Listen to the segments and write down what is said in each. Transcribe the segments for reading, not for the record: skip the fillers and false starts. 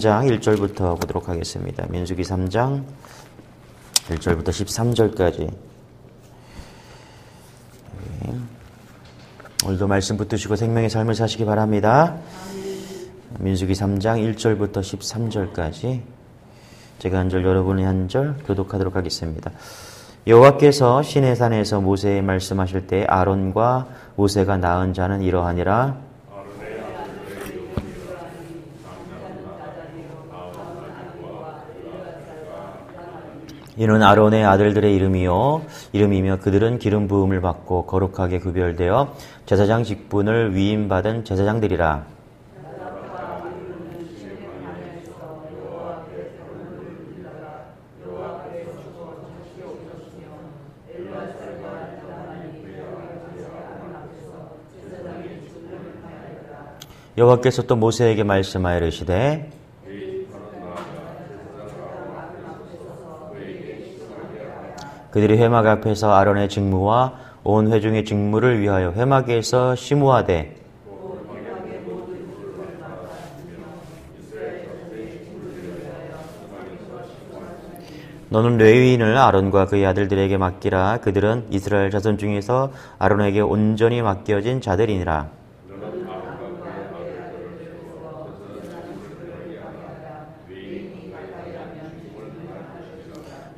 3장 1절부터 보도록 하겠습니다. 민수기 3장 1절부터 13절까지. 오늘도 말씀 붙드시고 생명의 삶을 사시기 바랍니다. 민수기 3장 1절부터 13절까지 제가 한 절, 여러분이 한 절 교독하도록 하겠습니다. 여호와께서 시내산에서 모세에 말씀하실 때 아론과 모세가 낳은 자는 이러하니라. 이는 아론의 아들들의 이름이며 그들은 기름 부음을 받고 거룩하게 구별되어 제사장 직분을 위임받은 제사장들이라. 여호와께서 또 모세에게 말씀하여 이르시되 그들이 회막 앞에서 아론의 직무와 온 회중의 직무를 위하여 회막에서 심우하되 너는 레위인을 아론과 그의 아들들에게 맡기라. 그들은 이스라엘 자손 중에서 아론에게 온전히 맡겨진 자들이니라.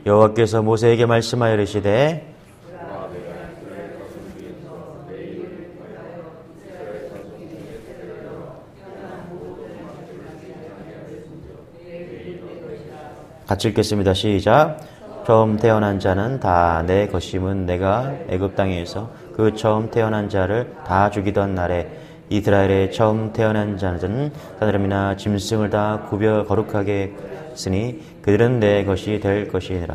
여호와께서 모세에게 말씀하여 이르시되 같이 읽겠습니다. 시작. 처음 태어난 자는 다 내 것임은 내가 애굽 땅에서 그 처음 태어난 자를 다 죽이던 날에 이스라엘의 처음 태어난 자는 사람이나 짐승을 다 구별 거룩하게 했으니 그들은 내 것이 될 것이니라.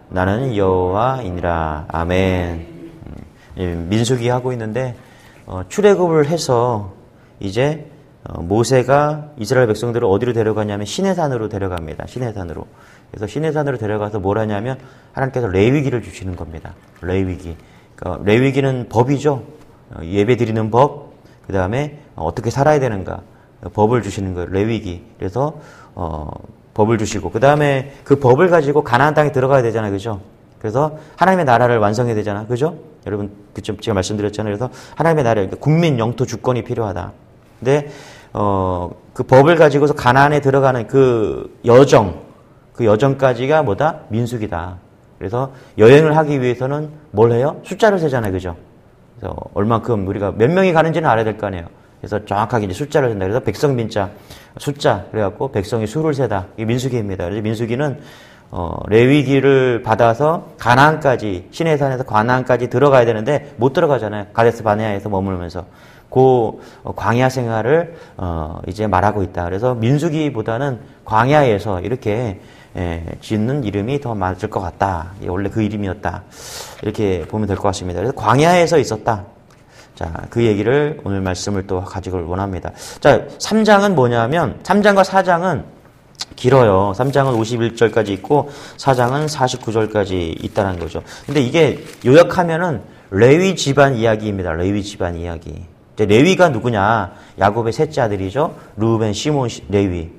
나는 여호와이니라. 아멘. 민수기 하고 있는데 출애굽을 해서 이제 모세가 이스라엘 백성들을 어디로 데려가냐면 시내산으로 데려갑니다. 시내산으로. 그래서 시내산으로 데려가서 뭘 하냐면 하나님께서 레위기를 주시는 겁니다. 레위기. 그러니까 레위기는 법이죠. 예배 드리는 법, 그 다음에 어떻게 살아야 되는가 법을 주시는 거예요. 레위기. 그래서 법을 주시고 그 다음에 그 법을 가지고 가나안 땅에 들어가야 되잖아요. 그죠? 그래서 하나님의 나라를 완성해야 되잖아. 그죠? 여러분 제가 말씀드렸잖아요. 그래서 하나님의 나라, 국민 영토 주권이 필요하다. 근데 그 법을 가지고서 가나안에 들어가는 그 여정까지가 뭐다? 민수기다. 그래서 여행을 하기 위해서는 뭘 해요? 숫자를 세잖아요. 그죠? 그래서 얼만큼 우리가 몇 명이 가는지는 알아야 될 거 아니에요. 그래서 정확하게 이제 숫자를 센다. 그래서 백성민자 숫자 그래갖고 백성이 수를 세다. 이게 민수기입니다. 그래서 민수기는 레위기를 받아서 가나안까지 시내산에서 가나안까지 들어가야 되는데 못 들어가잖아요. 가데스 바네아에서 머물면서 그 광야 생활을 이제 말하고 있다. 그래서 민수기보다는 광야에서 이렇게 짓는 이름이 더 맞을 것 같다. 원래 그 이름이었다. 이렇게 보면 될 것 같습니다. 그래서 광야에서 있었다. 자, 그 얘기를 오늘 말씀을 또 가지고 원합니다. 자, 3장은 뭐냐면 3장과 4장은 길어요. 3장은 51절까지 있고 4장은 49절까지 있다는 거죠. 근데 이게 요약하면은 레위 집안 이야기입니다. 레위 집안 이야기. 레위가 누구냐? 야곱의 셋째 아들이죠. 르우벤, 시몬, 레위.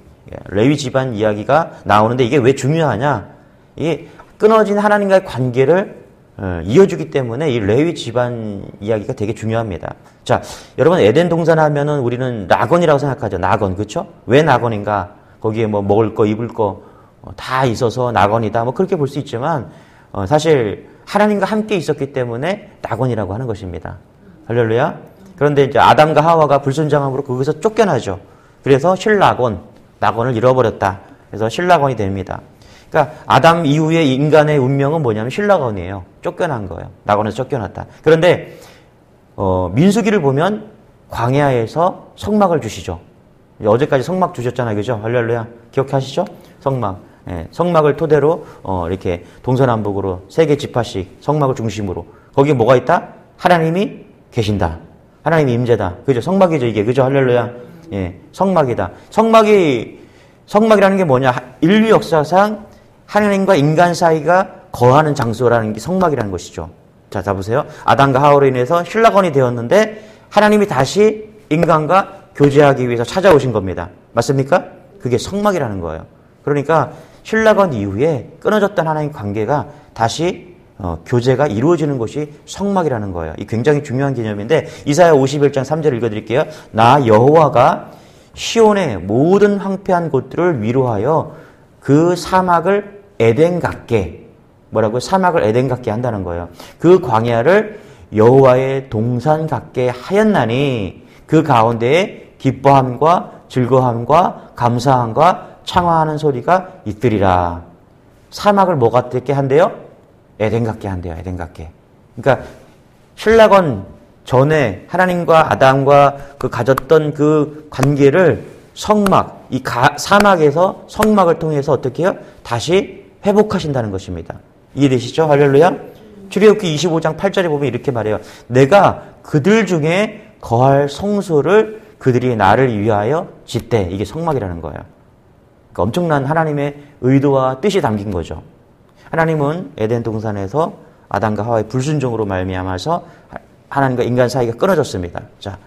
레위 집안 이야기가 나오는데 이게 왜 중요하냐? 이게 끊어진 하나님과의 관계를 이어주기 때문에 이 레위 집안 이야기가 되게 중요합니다. 자, 여러분 에덴 동산 하면은 우리는 낙원이라고 생각하죠. 낙원, 그렇죠? 왜 낙원인가? 거기에 뭐 먹을 거, 입을 거 다 있어서 낙원이다. 뭐 그렇게 볼 수 있지만 사실 하나님과 함께 있었기 때문에 낙원이라고 하는 것입니다. 할렐루야. 그런데 이제 아담과 하와가 불순종함으로 거기서 쫓겨나죠. 그래서 낙원을 잃어버렸다. 그래서 신락원이 됩니다. 그러니까 아담 이후에 인간의 운명은 뭐냐면 신락원이에요. 쫓겨난 거예요. 낙원에서 쫓겨났다. 그런데 민수기를 보면 광야에서 성막을 주시죠. 어제까지 성막 주셨잖아요. 그죠? 할렐루야. 기억하시죠? 성막. 성막을 토대로 이렇게 동서남북으로 3개 지파씩 성막을 중심으로 거기에 뭐가 있다? 하나님이 계신다. 하나님의 임재다. 그죠? 성막이죠, 이게. 그죠? 할렐루야. 예, 성막이다. 성막이라는 게 뭐냐? 인류 역사상 하나님과 인간 사이가 거하는 장소라는 게 성막이라는 것이죠. 자, 보세요. 아담과 하와로 인해서 신락원이 되었는데 하나님이 다시 인간과 교제하기 위해서 찾아오신 겁니다. 맞습니까? 그게 성막이라는 거예요. 그러니까 신라건 이후에 끊어졌던 하나님 관계가 다시 교제가 이루어지는 것이 성막이라는 거예요. 이 굉장히 중요한 개념인데 이사야 51장 3절 읽어드릴게요. 나 여호와가 시온의 모든 황폐한 곳들을 위로하여 그 사막을 에덴 같게 뭐라고요? 사막을 에덴 같게 한다는 거예요. 그 광야를 여호와의 동산 같게 하였나니 그 가운데에 기뻐함과 즐거움과 감사함과 창화하는 소리가 있으리라. 사막을 뭐 같게 한대요? 에덴 같게 한대요. 에덴 같게. 그러니까 신라건 전에 하나님과 아담과 그 가졌던 그 관계를 성막, 이 사막에서 성막을 통해서 어떻게 해요? 다시 회복하신다는 것입니다. 이해되시죠? 할렐루야. 출애굽기 25장 8절에 보면 이렇게 말해요. 내가 그들 중에 거할 성소를 그들이 나를 위하여 짓되. 이게 성막이라는 거예요. 그러니까 엄청난 하나님의 의도와 뜻이 담긴 거죠. 하나님은 에덴 동산에서 아담과 하와의 불순종으로 말미암아서 하나님과 인간 사이가 끊어졌습니다. 자,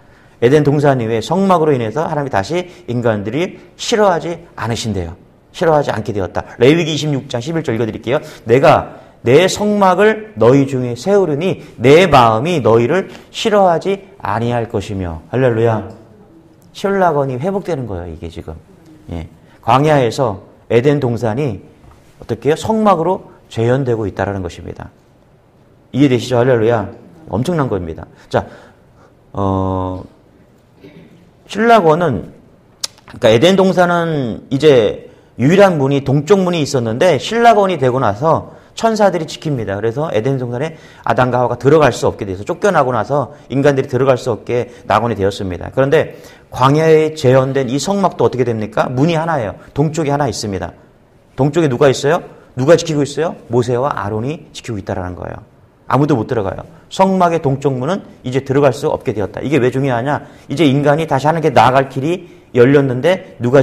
에덴 동산 이후에 성막으로 인해서 하나님이 다시 인간들이 싫어하지 않으신대요. 싫어하지 않게 되었다. 레위기 26장 11절 읽어드릴게요. 내가 내 성막을 너희 중에 세우르니 내 마음이 너희를 싫어하지 아니할 것이며. 할렐루야. 신라건이 회복되는 거예요. 이게 지금. 예. 광야에서 에덴 동산이 어떻게 해요? 성막으로 재현되고 있다는 것입니다. 이해되시죠? 할렐루야. 엄청난 겁니다. 자, 신라건은, 그러니까 에덴 동산은 이제 유일한 문이 동쪽 문이 있었는데 신라건이 되고 나서 천사들이 지킵니다. 그래서 에덴 동산에 아담과 하와가 들어갈 수 없게 돼서 쫓겨나고 나서 인간들이 들어갈 수 없게 낙원이 되었습니다. 그런데 광야에 재현된 이 성막도 어떻게 됩니까? 문이 하나예요. 동쪽에 하나 있습니다. 동쪽에 누가 있어요? 누가 지키고 있어요? 모세와 아론이 지키고 있다라는 거예요. 아무도 못 들어가요. 성막의 동쪽 문은 이제 들어갈 수 없게 되었다. 이게 왜 중요하냐? 이제 인간이 다시 하나님께 나아갈 길이 열렸는데 누가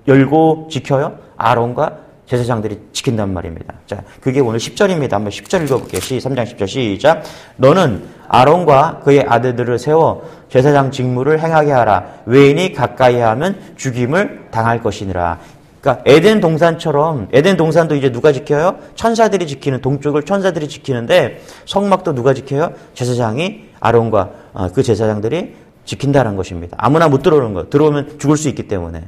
열고 지켜요? 아론과 제사장들이 지킨단 말입니다. 자, 그게 오늘 10절입니다. 한번 10절 읽어볼게요. 3장 10절 시작. 너는 아론과 그의 아들들을 세워 제사장 직무를 행하게 하라. 외인이 가까이 하면 죽임을 당할 것이니라. 그러니까 에덴 동산처럼, 에덴 동산도 이제 누가 지켜요? 천사들이 지키는, 동쪽을 천사들이 지키는데 성막도 누가 지켜요? 제사장이 아론과 그 제사장들이 지킨다는 것입니다. 아무나 못 들어오는 거. 들어오면 죽을 수 있기 때문에.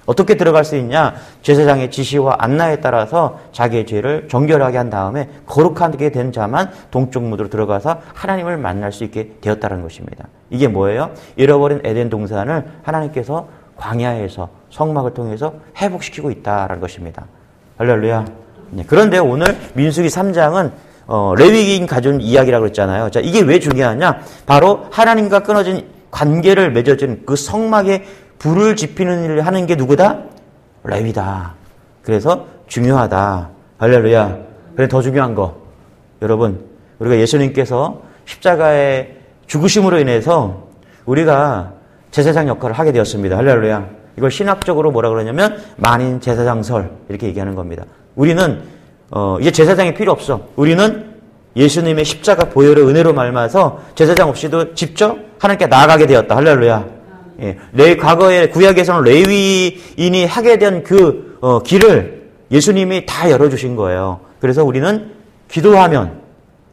어떻게 들어갈 수 있냐? 제사장의 지시와 안내에 따라서 자기의 죄를 정결하게 한 다음에 거룩하게 된 자만 동쪽 문으로 들어가서 하나님을 만날 수 있게 되었다는 것입니다. 이게 뭐예요? 잃어버린 에덴 동산을 하나님께서 광야에서 성막을 통해서 회복시키고 있다는 것입니다. 할렐루야. 네, 그런데 오늘 민수기 3장은 레위기인 가진 이야기라고 그랬잖아요. 자, 이게 왜 중요하냐? 바로 하나님과 끊어진 관계를 맺어진 그 성막에 불을 지피는 일을 하는 게 누구다? 레위다. 그래서 중요하다. 할렐루야. 그래 더 중요한 거. 여러분, 우리가 예수님께서 십자가의 죽으심으로 인해서 우리가 제사장 역할을 하게 되었습니다. 할렐루야. 이걸 신학적으로 뭐라 그러냐면 만인 제사장설 이렇게 얘기하는 겁니다. 우리는 이제 제사장이 필요 없어. 우리는 예수님의 십자가 보혈의 은혜로 말미암아서 제사장 없이도 직접 하나님께 나아가게 되었다. 할렐루야. 예, 과거에 구약에서는 레위인이 하게 된 그 길을 예수님이 다 열어주신 거예요. 그래서 우리는 기도하면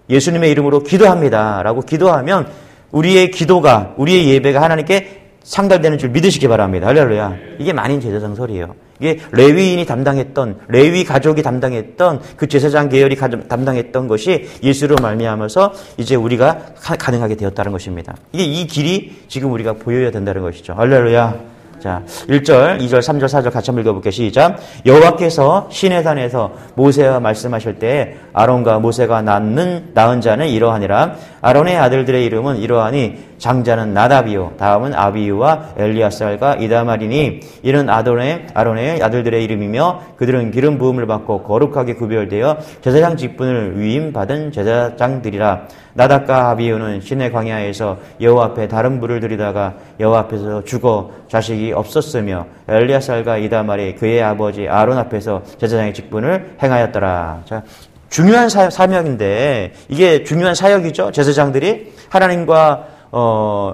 예수님의 이름으로 기도합니다라고 기도하면 우리의 기도가, 우리의 예배가 하나님께 상달되는 줄 믿으시기 바랍니다. 할렐루야. 이게 만인 제사장설이에요. 이게 레위인이 담당했던, 레위 가족이 담당했던 그 제사장 계열이 담당했던 것이 예수로 말미암아서 이제 우리가 가능하게 되었다는 것입니다. 이게 이 길이 지금 우리가 보여야 된다는 것이죠. 할렐루야. 자, 1절, 2절, 3절, 4절 같이 한번 읽어볼게요. 시작. 여호와께서 시내산에서 모세와 말씀하실 때 아론과 모세가 낳은 자는 이러하니라. 아론의 아들들의 이름은 이러하니 장자는 나답이요, 다음은 아비유와 엘리아살과 이다말이니 이는 아론의 아들들의 이름이며 그들은 기름 부음을 받고 거룩하게 구별되어 제사장 직분을 위임받은 제사장들이라. 나답과 아비유는 시내 광야에서 여호와 앞에 다른 불을 들이다가 여호와 앞에서 죽어 자식이 없었으며 엘리아살과 이다말이 그의 아버지 아론 앞에서 제사장의 직분을 행하였더라. 자, 중요한 사명인데 이게 중요한 사역이죠. 제사장들이 하나님과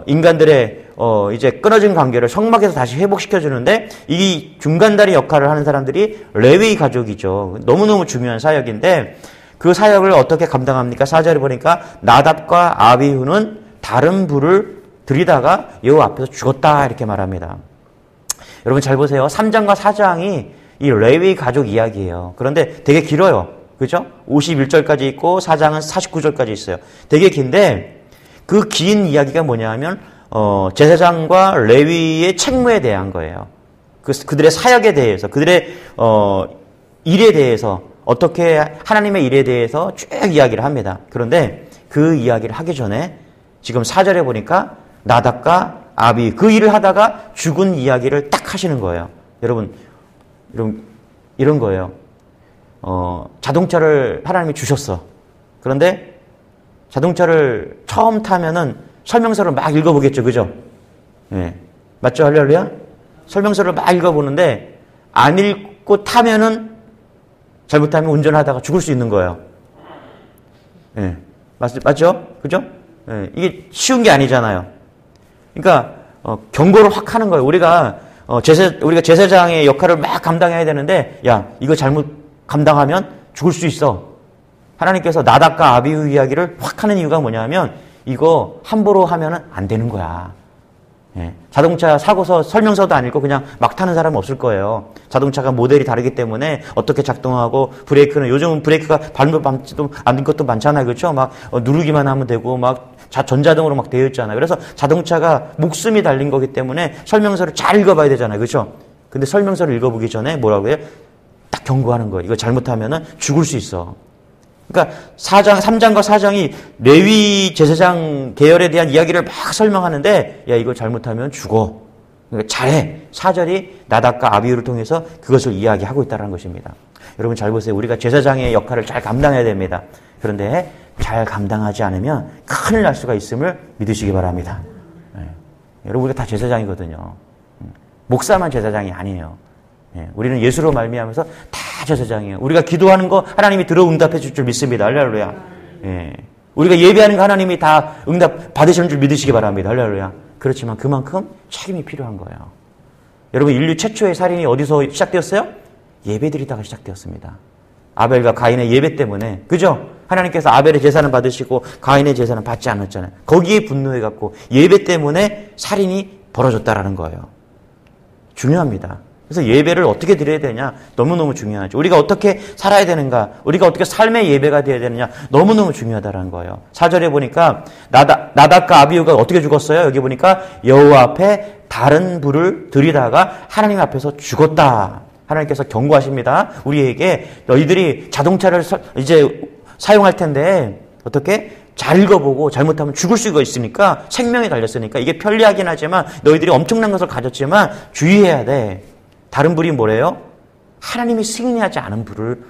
인간들의 이제 끊어진 관계를 성막에서 다시 회복시켜주는데 이 중간다리 역할을 하는 사람들이 레위 가족이죠. 너무너무 중요한 사역인데 그 사역을 어떻게 감당합니까? 4절에 보니까 나답과 아비후는 다른 불을 들이다가 여호와 앞에서 죽었다 이렇게 말합니다. 여러분 잘 보세요. 3장과 4장이 이 레위 가족 이야기예요. 그런데 되게 길어요. 그죠? 51절까지 있고 4장은 49절까지 있어요. 되게 긴데 그 긴 이야기가 뭐냐 하면 제사장과 레위의 책무에 대한 거예요. 그들의 사역에 대해서, 그들의 일에 대해서, 어떻게 하나님의 일에 대해서 쭉 이야기를 합니다. 그런데 그 이야기를 하기 전에 지금 4절에 보니까 나답과 아비 그 일을 하다가 죽은 이야기를 딱 하시는 거예요. 여러분 이런 거예요. 자동차를 하나님이 주셨어. 그런데 자동차를 처음 타면은 설명서를 막 읽어보겠죠. 그죠? 예. 맞죠? 할렐루야? 설명서를 막 읽어보는데 안 읽고 타면은 잘못하면 운전하다가 죽을 수 있는 거예요. 예. 맞죠? 그죠? 예. 이게 쉬운 게 아니잖아요. 그러니까, 경고를 확 하는 거예요. 우리가 제사장의 역할을 막 감당해야 되는데, 야, 이거 잘못 감당하면 죽을 수 있어. 하나님께서 나답과 아비후 이야기를 확 하는 이유가 뭐냐면 이거 함부로 하면 안 되는 거야. 예. 자동차 사고서 설명서도 안 읽고 그냥 막 타는 사람은 없을 거예요. 자동차가 모델이 다르기 때문에 어떻게 작동하고 브레이크는 요즘은 브레이크가 밟는 것도 많잖아요. 그렇죠? 막 누르기만 하면 되고 막 전자동으로 막 되어 있잖아요. 그래서 자동차가 목숨이 달린 거기 때문에 설명서를 잘 읽어봐야 되잖아요. 그렇죠? 근데 설명서를 읽어보기 전에 뭐라고 해요? 딱 경고하는 거예요. 이거 잘못하면 죽을 수 있어. 그러니까 3장과 4장이 레위 제사장 계열에 대한 이야기를 막 설명하는데 야 이거 잘못하면 죽어. 그러니까 잘해. 4절이 나답과 아비후를 통해서 그것을 이야기하고 있다는 것입니다. 여러분 잘 보세요. 우리가 제사장의 역할을 잘 감당해야 됩니다. 그런데 잘 감당하지 않으면 큰일 날 수가 있음을 믿으시기 바랍니다. 네. 여러분 우리가 다 제사장이거든요. 목사만 제사장이 아니에요. 네. 우리는 예수로 말미암아서 다 제사장이에요. 우리가 기도하는 거 하나님이 들어 응답해 줄 줄 믿습니다. 할렐루야. 예. 우리가 예배하는 거 하나님이 다 응답 받으시는 줄 믿으시기 바랍니다. 할렐루야. 그렇지만 그만큼 책임이 필요한 거예요. 여러분 인류 최초의 살인이 어디서 시작되었어요? 예배드리다가 시작되었습니다. 아벨과 가인의 예배 때문에. 그죠? 하나님께서 아벨의 제사는 받으시고 가인의 제사는 받지 않았잖아요. 거기에 분노해갖고 예배 때문에 살인이 벌어졌다라는 거예요. 중요합니다. 그래서 예배를 어떻게 드려야 되냐? 너무너무 중요하죠. 우리가 어떻게 살아야 되는가? 우리가 어떻게 삶의 예배가 되어야 되느냐? 너무너무 중요하다는 거예요. 4절에 보니까 나답과 아비후가 어떻게 죽었어요? 여기 보니까 여호와 앞에 다른 불을 들이다가 하나님 앞에서 죽었다. 하나님께서 경고하십니다. 우리에게 너희들이 자동차를 이제 사용할 텐데 어떻게? 잘 읽어보고 잘못하면 죽을 수가 있으니까 생명이 달렸으니까 이게 편리하긴 하지만 너희들이 엄청난 것을 가졌지만 주의해야 돼. 다른 불이 뭐래요? 하나님이 승인하지 않은 불을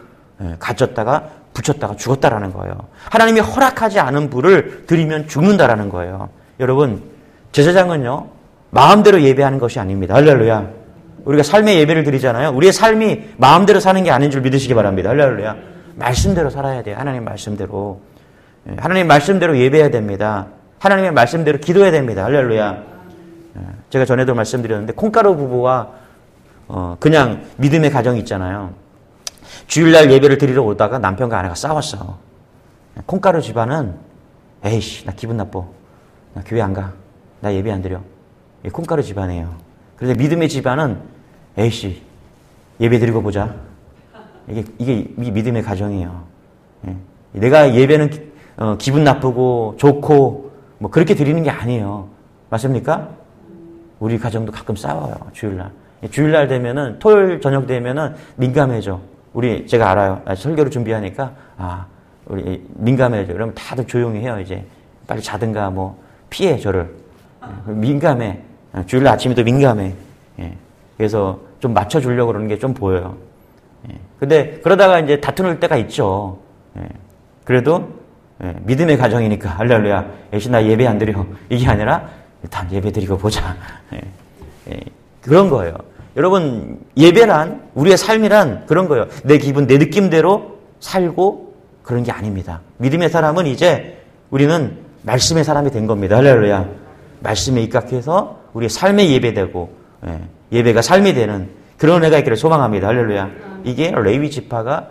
가졌다가 붙였다가 죽었다라는 거예요. 하나님이 허락하지 않은 불을 들이면 죽는다라는 거예요. 여러분 제사장은요 마음대로 예배하는 것이 아닙니다. 할렐루야. 우리가 삶의 예배를 드리잖아요. 우리의 삶이 마음대로 사는 게 아닌 줄 믿으시기 바랍니다. 할렐루야. 말씀대로 살아야 돼요. 하나님 말씀대로. 하나님 말씀대로 예배해야 됩니다. 하나님의 말씀대로 기도해야 됩니다. 할렐루야. 제가 전에도 말씀드렸는데 콩가루 부부와 그냥 믿음의 가정이 있잖아요. 주일날 예배를 드리러 오다가 남편과 아내가 싸웠어. 콩가루 집안은 에이씨 나 기분 나빠. 나 교회 안 가. 나 예배 안 드려. 콩가루 집안이에요. 그런데 믿음의 집안은 에이씨 예배 드리고 보자. 이게 믿음의 가정이에요. 내가 예배는 기분 나쁘고 좋고 뭐 그렇게 드리는 게 아니에요. 맞습니까? 우리 가정도 가끔 싸워요. 주일날. 주일날 되면은 토요일 저녁 되면은 민감해져. 제가 알아요. 설교를 준비하니까 우리 민감해져. 그러면 다들 조용히 해요. 이제 빨리 자든가 뭐 피해 저를. 민감해. 주일날 아침에도 민감해. 그래서 좀 맞춰주려고 그러는 게 좀 보여요. 근데 그러다가 이제 다투는 때가 있죠. 그래도 믿음의 가정이니까 할렐루야. 애시 나 예배 안 드려. 이게 아니라 일단 예배 드리고 보자. 그런 거예요. 여러분 예배란 우리의 삶이란 그런 거예요. 내 기분 내 느낌대로 살고 그런 게 아닙니다. 믿음의 사람은 이제 우리는 말씀의 사람이 된 겁니다. 할렐루야. 말씀에 입각해서 우리의 삶에 예배되고 예배가 삶이 되는 그런 은혜가 있기를 소망합니다. 할렐루야. 이게 레위 지파가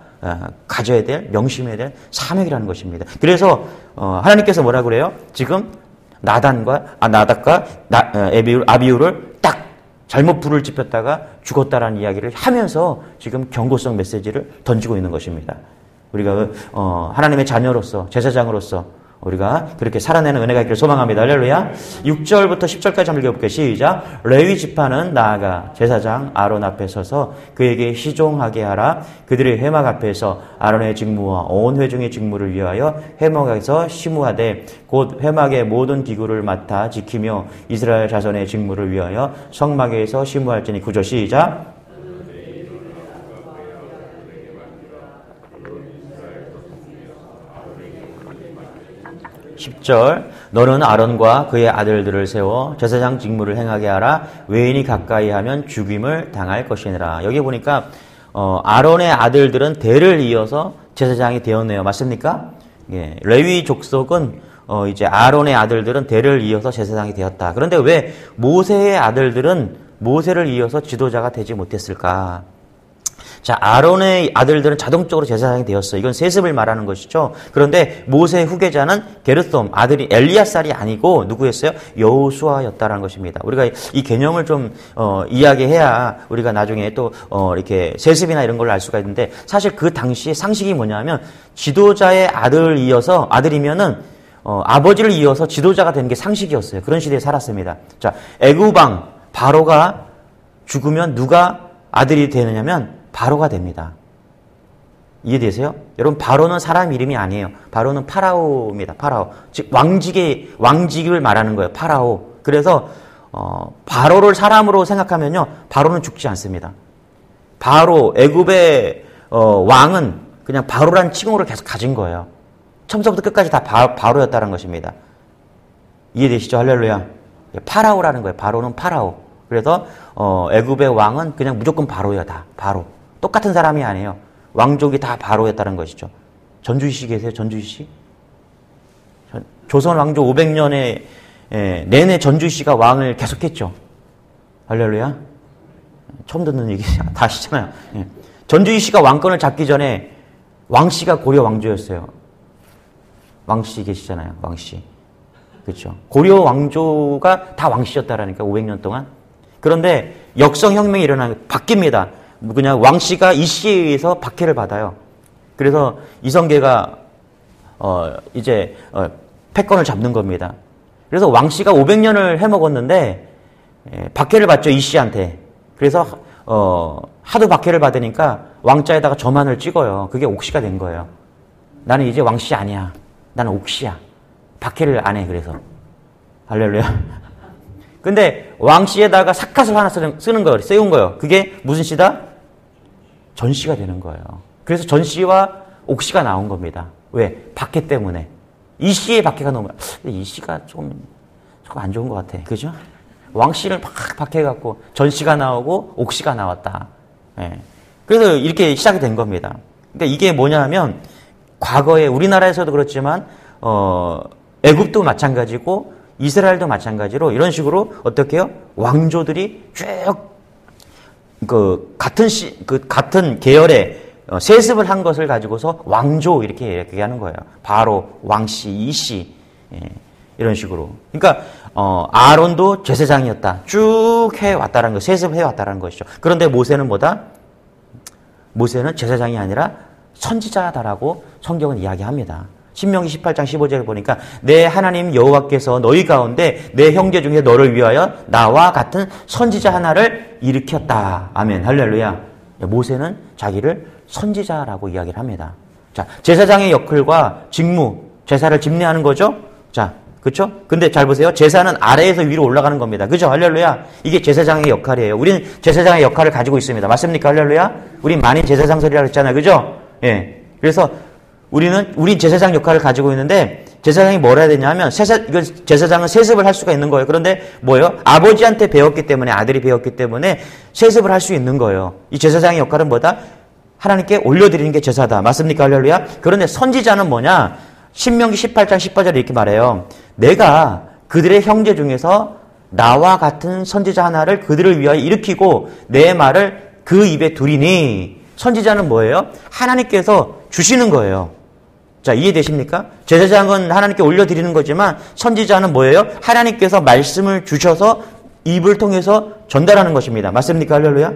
가져야 될 명심해야 될 사명이라는 것입니다. 그래서 하나님께서 뭐라 그래요? 지금 나답과 아비후를 딱 잘못 불을 지폈다가 죽었다라는 이야기를 하면서 지금 경고성 메시지를 던지고 있는 것입니다. 우리가 하나님의 자녀로서 제사장으로서 우리가 그렇게 살아내는 은혜가 있기를 소망합니다. 할렐루야. 6절부터 10절까지 한번 읽어볼게요. 시작. 레위 지파는 나아가 제사장 아론 앞에 서서 그에게 시종하게 하라. 그들의 회막 앞에서 아론의 직무와 온 회중의 직무를 위하여 회막에서 심우하되 곧 회막의 모든 기구를 맡아 지키며 이스라엘 자손의 직무를 위하여 성막에서 심우할지니. 9절 시작. 10절 너는 아론과 그의 아들들을 세워 제사장 직무를 행하게 하라. 외인이 가까이 하면 죽임을 당할 것이니라. 여기 보니까 아론의 아들들은 대를 이어서 제사장이 되었네요. 맞습니까? 예, 레위 족속은 이제 아론의 아들들은 대를 이어서 제사장이 되었다. 그런데 왜 모세의 아들들은 모세를 이어서 지도자가 되지 못했을까? 자, 아론의 아들들은 자동적으로 제사장이 되었어요. 이건 세습을 말하는 것이죠. 그런데 모세의 후계자는 게르솜 아들이 엘리야살이 아니고 누구였어요? 여호수아였다라는 것입니다. 우리가 이 개념을 좀 이야기해야 우리가 나중에 또 이렇게 세습이나 이런 걸 알 수가 있는데, 사실 그 당시의 상식이 뭐냐면 지도자의 아들을 이어서 아들이면은 아버지를 이어서 지도자가 되는 게 상식이었어요. 그런 시대에 살았습니다. 자, 애굽 왕 바로가 죽으면 누가 아들이 되느냐면 바로가 됩니다. 이해되세요? 여러분, 바로는 사람 이름이 아니에요. 바로는 파라오입니다. 파라오. 즉 왕직을 말하는 거예요. 파라오. 그래서 바로를 사람으로 생각하면요, 바로는 죽지 않습니다. 바로 애굽의 왕은 그냥 바로란 칭호를 계속 가진 거예요. 처음부터 끝까지 다 바로였다는 것입니다. 이해되시죠? 할렐루야. 파라오라는 거예요. 바로는 파라오. 그래서 애굽의 왕은 그냥 무조건 바로야. 다 바로. 똑같은 사람이 아니에요. 왕족이 다 바로였다는 것이죠. 전주희 씨 계세요? 전주희 씨? 조선 왕조 500년에 내내 전주희 씨가 왕을 계속했죠. 할렐루야. 처음 듣는 얘기 다 아시잖아요. 전주희 씨가 왕권을 잡기 전에 왕씨가 고려 왕조였어요. 왕씨 계시잖아요. 왕씨. 그렇죠. 고려 왕조가 다 왕씨였다라니까 500년 동안. 그런데 역성혁명이 일어나면 바뀝니다. 그냥 왕씨가 이씨에 의해서 박해를 받아요. 그래서 이성계가 이제 패권을 잡는 겁니다. 그래서 왕씨가 500년을 해먹었는데 박해를 받죠, 이씨한테. 그래서 하도 박해를 받으니까 왕자에다가 점안을 찍어요. 그게 옥시가 된 거예요. 나는 이제 왕씨 아니야. 나는 옥시야. 박해를 안 해. 그래서 할렐루야. 근데 왕씨에다가 삿갓을 하나 쓰는 거예요. 세운 거예요. 그게 무슨 씨다? 전씨가 되는 거예요. 그래서 전씨와 옥씨가 나온 겁니다. 왜? 박해 때문에. 이씨의 박해가 너무, 이씨가 조금 안 좋은 것 같아. 그죠? 왕씨를 막 박해갖고 전씨가 나오고 옥씨가 나왔다. 예. 그래서 이렇게 시작이 된 겁니다. 그러니까 이게 뭐냐면 과거에 우리나라에서도 그렇지만 애굽도 마찬가지고 이스라엘도 마찬가지로 이런 식으로 어떻게 해요? 왕조들이 쭉 같은 계열의 세습을 한 것을 가지고서 왕조 이렇게 얘기하는 거예요. 바로 왕씨, 이씨 이런 식으로. 그러니까 아론도 제사장이었다. 쭉 해왔다는 거, 세습해왔다는 것이죠. 그런데 모세는 뭐다? 모세는 제사장이 아니라 선지자다라고 성경은 이야기합니다. 신명기 18장 15절에 보니까 내 하나님 여호와께서 너희 가운데 내 형제 중에 너를 위하여 나와 같은 선지자 하나를 일으켰다. 아멘. 할렐루야. 모세는 자기를 선지자라고 이야기를 합니다. 자, 제사장의 역할과 직무, 제사를 집례하는 거죠. 자, 그렇죠? 근데 잘 보세요. 제사는 아래에서 위로 올라가는 겁니다. 그죠? 할렐루야. 이게 제사장의 역할이에요. 우리는 제사장의 역할을 가지고 있습니다. 맞습니까? 할렐루야. 우린 많이 제사장설이라고 했잖아요. 그죠? 예. 그래서 우린 제사장 역할을 가지고 있는데, 제사장이 뭘 해야 되냐면, 제사장은 세습을 할 수가 있는 거예요. 그런데 뭐예요? 아버지한테 배웠기 때문에, 아들이 배웠기 때문에 세습을 할 수 있는 거예요. 이 제사장의 역할은 뭐다? 하나님께 올려드리는 게 제사다. 맞습니까? 할렐루야? 그런데 선지자는 뭐냐? 신명기 18장 18절에 이렇게 말해요. 내가 그들의 형제 중에서 나와 같은 선지자 하나를 그들을 위하여 일으키고 내 말을 그 입에 두리니. 선지자는 뭐예요? 하나님께서 주시는 거예요. 자, 이해되십니까? 제사장은 하나님께 올려드리는 거지만 선지자는 뭐예요? 하나님께서 말씀을 주셔서 입을 통해서 전달하는 것입니다. 맞습니까? 할렐루야?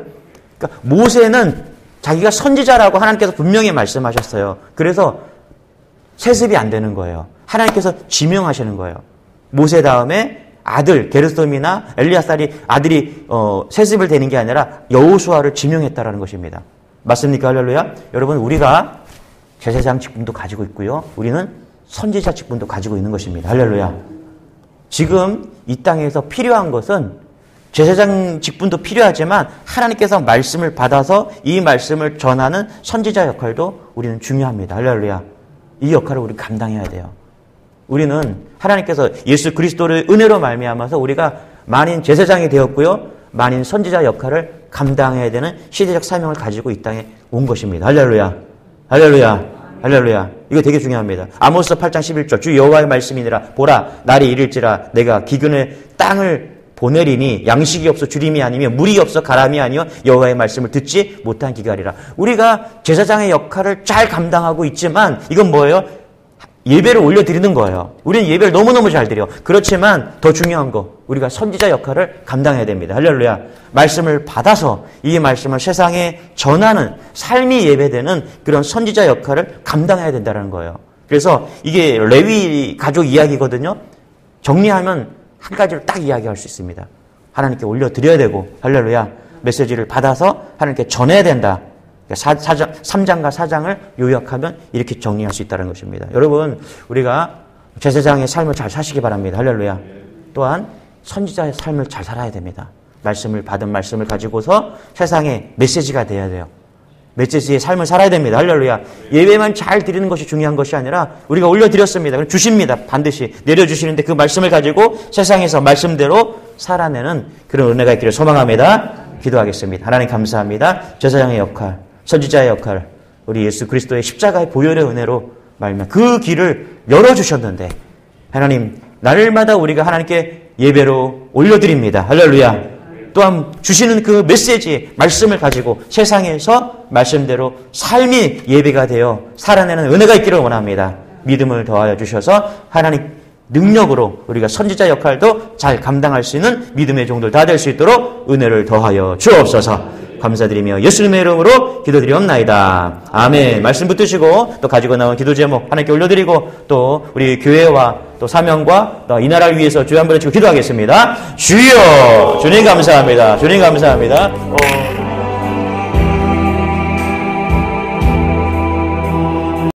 그러니까 모세는 자기가 선지자라고 하나님께서 분명히 말씀하셨어요. 그래서 세습이 안 되는 거예요. 하나님께서 지명하시는 거예요. 모세 다음에 아들 게르솜이나 엘리야살이 아들이 세습을 되는 게 아니라 여호수아를 지명했다라는 것입니다. 맞습니까? 할렐루야? 여러분, 우리가 제사장 직분도 가지고 있고요. 우리는 선지자 직분도 가지고 있는 것입니다. 할렐루야. 지금 이 땅에서 필요한 것은 제사장 직분도 필요하지만 하나님께서 말씀을 받아서 이 말씀을 전하는 선지자 역할도 우리는 중요합니다. 할렐루야. 이 역할을 우리 감당해야 돼요. 우리는 하나님께서 예수 그리스도를 은혜로 말미암아서 우리가 만인 제사장이 되었고요. 만인 선지자 역할을 감당해야 되는 시대적 사명을 가지고 이 땅에 온 것입니다. 할렐루야. 할렐루야. 할렐루야. 이거 되게 중요합니다. 아모스 8장 11절 주 여호와의 말씀이니라. 보라 날이 이를지라 내가 기근의 땅을 보내리니 양식이 없어 주림이 아니며 물이 없어 가람이 아니요 여호와의 말씀을 듣지 못한 기갈이라. 우리가 제사장의 역할을 잘 감당하고 있지만 이건 뭐예요? 예배를 올려드리는 거예요. 우리는 예배를 너무너무 잘 드려. 그렇지만 더 중요한 거 우리가 선지자 역할을 감당해야 됩니다. 할렐루야. 말씀을 받아서 이 말씀을 세상에 전하는 삶이 예배되는 그런 선지자 역할을 감당해야 된다는 거예요. 그래서 이게 레위 가족 이야기거든요. 정리하면 한 가지를 딱 이야기할 수 있습니다. 하나님께 올려드려야 되고 할렐루야. 메시지를 받아서 하나님께 전해야 된다. 3장과 4장을 요약하면 이렇게 정리할 수 있다는 것입니다. 여러분, 우리가 제사장의 삶을 잘 사시기 바랍니다. 할렐루야. 또한 선지자의 삶을 잘 살아야 됩니다. 말씀을 받은 말씀을 가지고서 세상에 메시지가 돼야 돼요. 메시지의 삶을 살아야 됩니다. 할렐루야. 예배만 잘 드리는 것이 중요한 것이 아니라 우리가 올려드렸습니다. 그럼 주십니다. 반드시 내려주시는데 그 말씀을 가지고 세상에서 말씀대로 살아내는 그런 은혜가 있기를 소망합니다. 기도하겠습니다. 하나님 감사합니다. 제사장의 역할, 선지자의 역할, 우리 예수 그리스도의 십자가의 보혈의 은혜로 말미암아 그 길을 열어주셨는데 하나님 날마다 우리가 하나님께 예배로 올려드립니다. 할렐루야. 또한 주시는 그 메시지, 말씀을 가지고 세상에서 말씀대로 삶이 예배가 되어 살아내는 은혜가 있기를 원합니다. 믿음을 더하여 주셔서 하나님 능력으로 우리가 선지자 역할도 잘 감당할 수 있는 믿음의 종들 다 될 수 있도록 은혜를 더하여 주옵소서. 감사드리며 예수님의 이름으로 기도드리옵나이다. 아멘. 말씀 붙드시고 또 가지고 나온 기도 제목 하나님께 올려드리고 또 우리 교회와 또 사명과 또 이 나라를 위해서 주여 한번 외치고 기도하겠습니다. 주여! 주님 감사합니다. 주님 감사합니다.